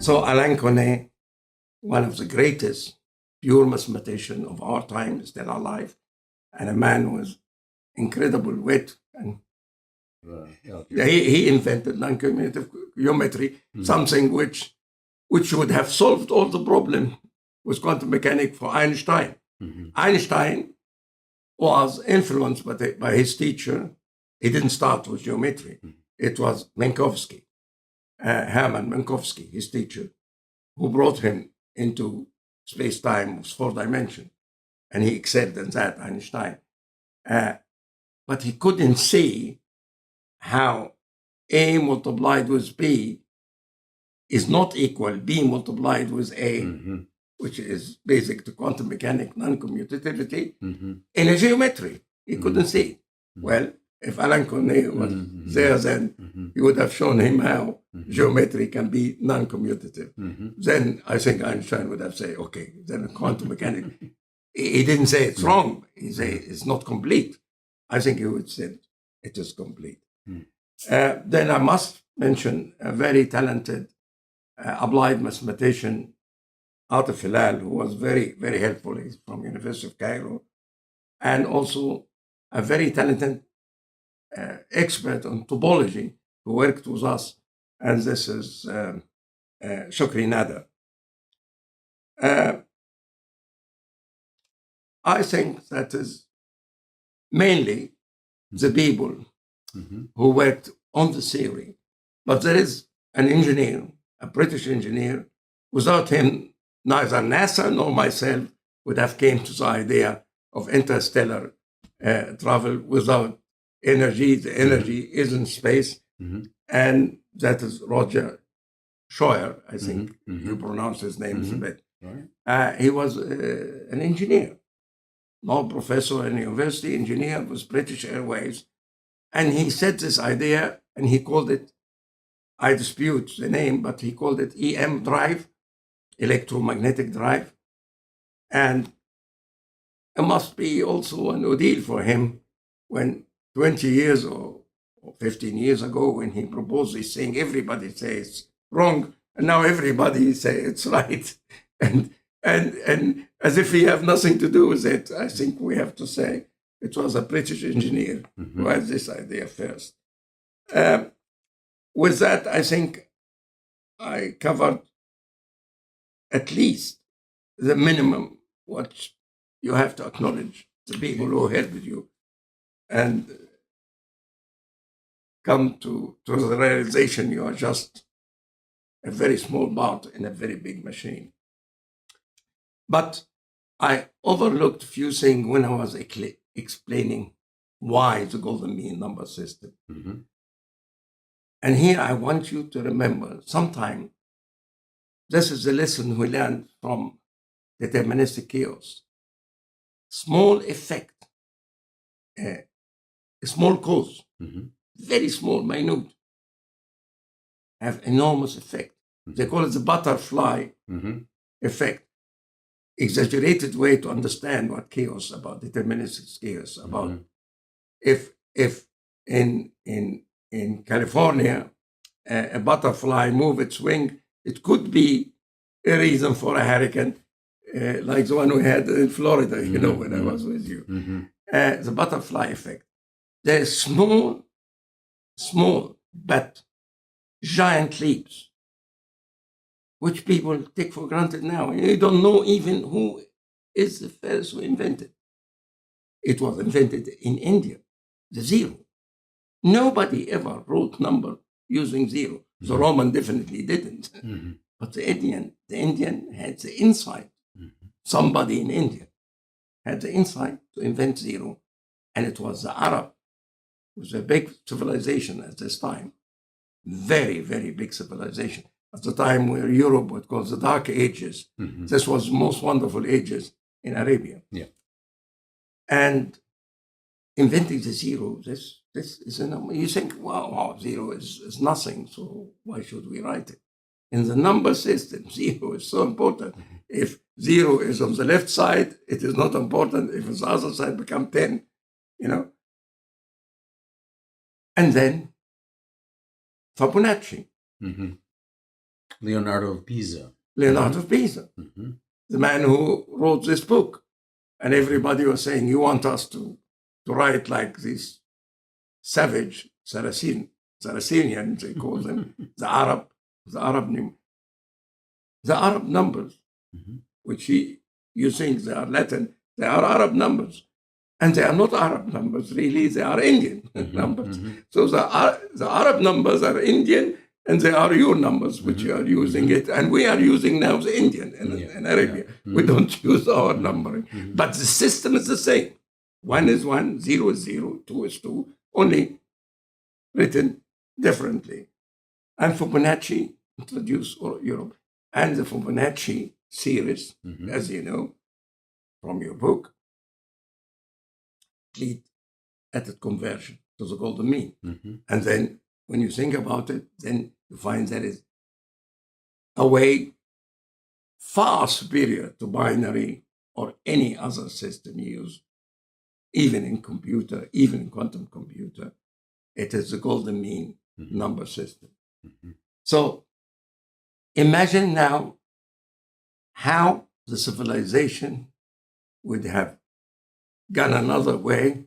So Alain Connet, one of the greatest pure mathematicians of our time, is still alive, and a man with incredible wit. And he invented non-commutative geometry, something which would have solved all the problem with quantum mechanics for Einstein. Einstein was influenced by his teacher. He didn't start with geometry. It was Minkowski, Hermann Minkowski, his teacher, who brought him into space-time with 4 dimensions. And he excelled in that, Einstein. But he couldn't see how A multiplied with B is not equal B multiplied with A, which is basic to quantum mechanics, non-commutativity, in a geometry. He couldn't see it. Well, if Alain Connet was there then, he would have shown him how geometry can be non-commutative. Then I think Einstein would have said, okay, then quantum mechanics. He didn't say it's wrong. He said it's not complete. I think he would say it is complete. Then I must mention a very talented applied mathematician, Khilal, who was very, very helpful. He's from University of Cairo, and also a very talented expert on topology who worked with us, and this is Shukri Nada. I think that is mainly the people who worked on the theory, but there is an engineer, a British engineer. Without him, neither NASA nor myself would have came to the idea of interstellar travel without energy. The energy is in space, and that is Roger Scheuer, I think you pronounce his name a bit. Right. He was an engineer, no professor in university, engineer with British Airways, and he said this idea, and he called it, I dispute the name, but he called it EM drive, electromagnetic drive. And it must be also an ordeal for him when 20 years or 15 years ago, when he proposed this thing, everybody says it's wrong, and now everybody say it's right. And as if he have nothing to do with it, I think we have to say it was a British engineer who had this idea first. With that, I think I covered at least the minimum what you have to acknowledge the people who helped you and come to the realization you are just a very small part in a very big machine. But I overlooked a few things when I was explaining why the golden mean number system. And here I want you to remember, sometime, this is the lesson we learned from deterministic chaos. Small effect, a small cause, very small, minute, have enormous effect. They call it the butterfly effect. Exaggerated way to understand what chaos about, deterministic chaos about. If in California a butterfly move its wing, it could be a reason for a hurricane, like the one we had in Florida, when I was with you. The butterfly effect. There's small, but giant leaps, which people take for granted now. You don't know even who is the first who invented. It was invented in India, the zero. Nobody ever wrote number using zero. The Roman definitely didn't. But the Indian had the insight. Somebody in India had the insight to invent zero. And it was the Arab, it was a big civilization at this time. Very, very big civilization. At the time where Europe was called the Dark Ages, this was the most wonderful ages in Arabia. Yeah. And inventing the zero, this is a number. You think, wow, zero is nothing, so why should we write it? In the number system, zero is so important. If zero is on the left side, it is not important. If it's the other side, become 10, And then Fibonacci. Leonardo of Pisa. Leonardo of Pisa, the man who wrote this book. And everybody was saying, you want us to write like this savage Saracenian, they call them, the Arab numbers, which you think they are Latin, they are Arab numbers. And they are not Arab numbers, really, they are Indian numbers. So the Arab numbers are Indian, and they are your numbers, which you are using it. And we are using now the Indian in Arabia. We don't use our numbering. But the system is the same. 1 is 1, 0 is 0, 2 is 2, only written differently. And Fibonacci introduced Europe. And the Fibonacci series, as you know from your book, complete at conversion to the golden mean. And then when you think about it, then you find that is a way far superior to binary or any other system you use, even in computer, even in quantum computer. It is the golden mean number system. So imagine now how the civilization would have gone another way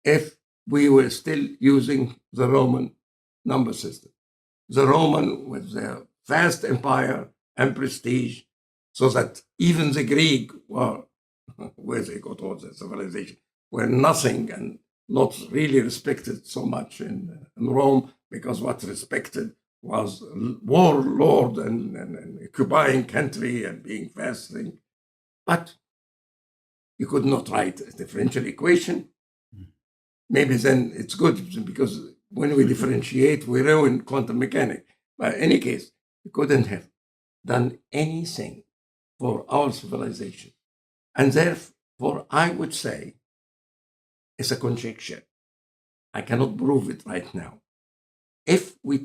if we were still using the Roman number system. The Roman with their vast empire and prestige, so that even the Greek were, where they got all their civilization, were nothing and not really respected so much in Rome, because what respected was warlord and occupying country and being fast thing. But you could not write a differential equation. Maybe then it's good, because when we differentiate, we ruin quantum mechanics. But in any case, we couldn't have done anything for our civilization. And therefore, I would say it's a conjecture. I cannot prove it right now. If we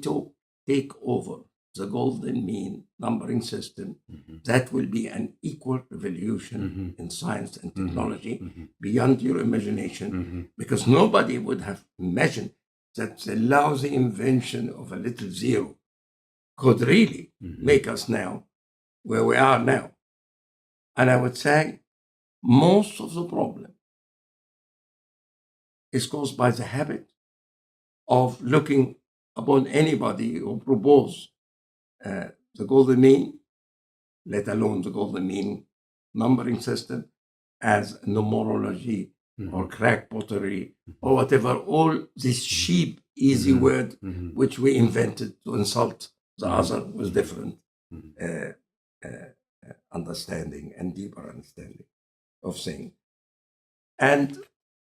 take over the golden mean numbering system, that will be an equal revolution in science and technology beyond your imagination, because nobody would have imagined that the lousy invention of a little zero could really make us now where we are now. And I would say most of the problem is caused by the habit of looking upon anybody who propose the golden mean, let alone the golden mean numbering system, as numerology or crackpottery or whatever, all this cheap, easy word which we invented to insult the other with different understanding and deeper understanding of things. And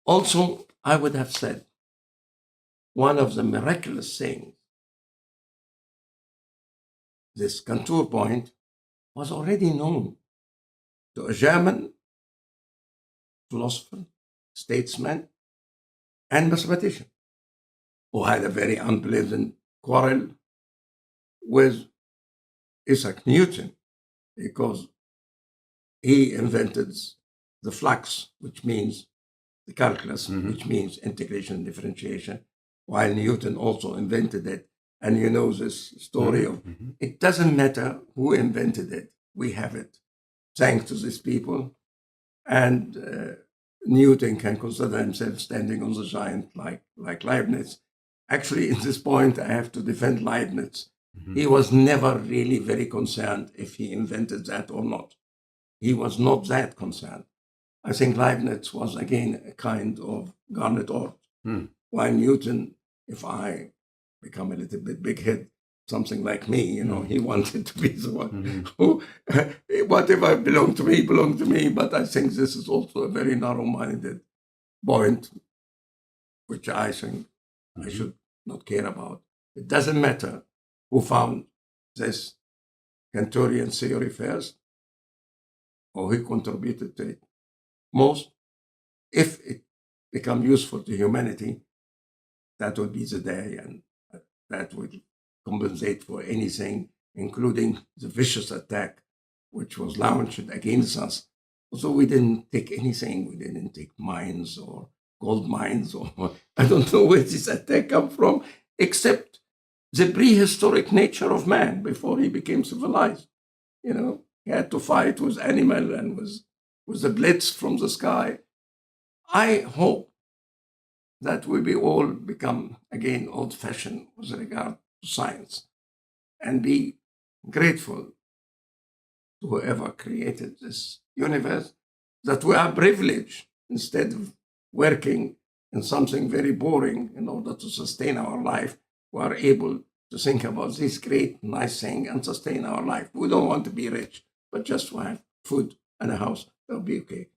also, I would have said, one of the miraculous things, this contour point was already known to a German philosopher, statesman, and mathematician who had a very unpleasant quarrel with Isaac Newton, because he invented the flux, which means the calculus, which means integration and differentiation, while Newton also invented it. And you know this story of, it doesn't matter who invented it, we have it, thanks to these people. And Newton can consider himself standing on the giant like Leibniz. Actually, at this point, I have to defend Leibniz. He was never really very concerned if he invented that or not. He was not that concerned. I think Leibniz was, again, a kind of garnet ore. While Newton, if I become a little bit big head, something like me, he wanted to be the one who, whatever belonged to me. But I think this is also a very narrow-minded point, which I think I should not care about. It doesn't matter who found this Cantorian theory first, or who contributed to it most. If it become useful to humanity, that would be the day, and that would compensate for anything, including the vicious attack which was launched against us. So we didn't take anything. We didn't take mines or gold mines, or I don't know where this attack come from, except the prehistoric nature of man before he became civilized. You know, he had to fight with animal and with the blitz from the sky. I hope that we will all become again old-fashioned with regard to science and be grateful to whoever created this universe, that we are privileged instead of working in something very boring in order to sustain our life. We are able to think about this great, nice thing and sustain our life. We don't want to be rich, but just to have food and a house, that'll be okay.